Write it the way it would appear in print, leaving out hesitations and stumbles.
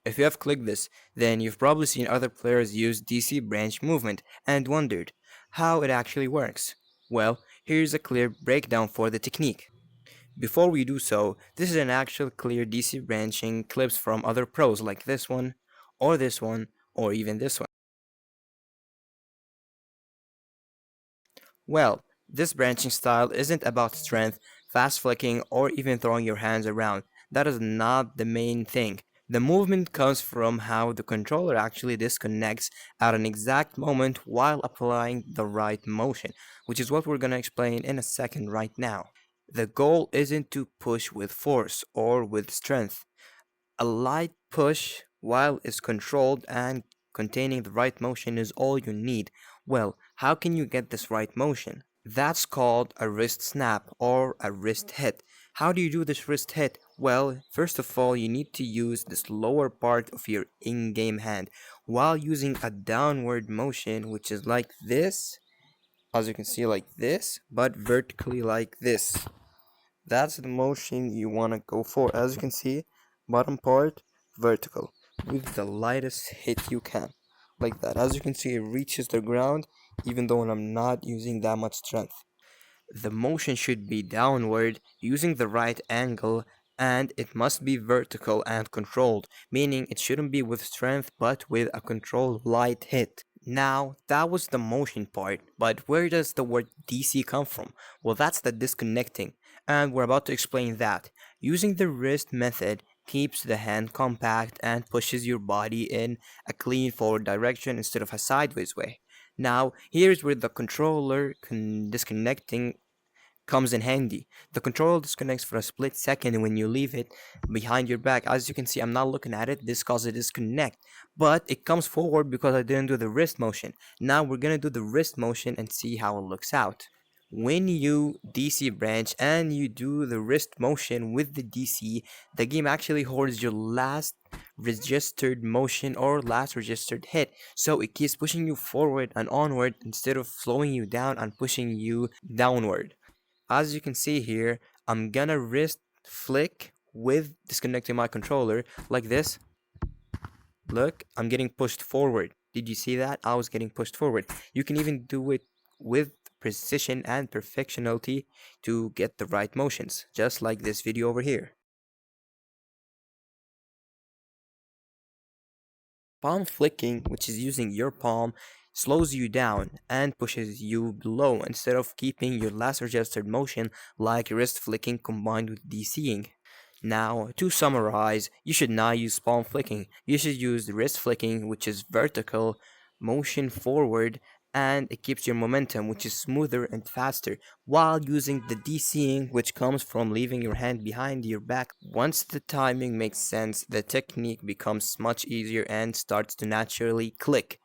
If you have clicked this, then you've probably seen other players use DC branch movement and wondered how it actually works. Well, here's a clear breakdown for the technique. Before we do so, this is an actual clear DC branching clips from other pros like this one, or even this one. Well, this branching style isn't about strength, fast flicking, or even throwing your hands around. That is not the main thing. The movement comes from how the controller actually disconnects at an exact moment while applying the right motion, which is what we're going to explain in a second right now. The goal isn't to push with force or with strength. A light push, while it's controlled and containing the right motion, is all you need. Well, how can you get this right motion? That's called a wrist snap or a wrist hit. How do you do this wrist hit? Well, first of all, you need to use this lower part of your in-game hand while using a downward motion, which is like this, as you can see, like this, but vertically like this. That's the motion you want to go for. As you can see, bottom part vertical with the lightest hit you can, like that. As you can see, it reaches the ground even though I'm not using that much strength. The motion should be downward using the right angle, and it must be vertical and controlled, meaning it shouldn't be with strength but with a controlled light hit. Now, that was the motion part, but where does the word DC come from? Well, that's the disconnecting, and we're about to explain that. Using the wrist method keeps the hand compact and pushes your body in a clean forward direction instead of a sideways way. Now, here's where the controller disconnecting comes in handy. The controller disconnects for a split second when you leave it behind your back. As you can see, I'm not looking at it. This causes a disconnect. But it comes forward because I didn't do the wrist motion. Now we're gonna do the wrist motion and see how it looks out. When you DC branch and you do the wrist motion with the DC, the game actually holds your last registered motion or last registered hit. So it keeps pushing you forward and onward instead of slowing you down and pushing you downward. As you can see here, I'm gonna wrist flick with disconnecting my controller like this. Look, I'm getting pushed forward. Did you see that? I was getting pushed forward. You can even do it with precision and perfectionality to get the right motions, just like this video over here. Palm flicking, which is using your palm, slows you down and pushes you below instead of keeping your last registered motion like wrist flicking combined with DCing. Now, to summarize, you should not use palm flicking. You should use wrist flicking, which is vertical motion forward, and it keeps your momentum, which is smoother and faster, while using the DCing, which comes from leaving your hand behind your back. Once the timing makes sense, the technique becomes much easier and starts to naturally click.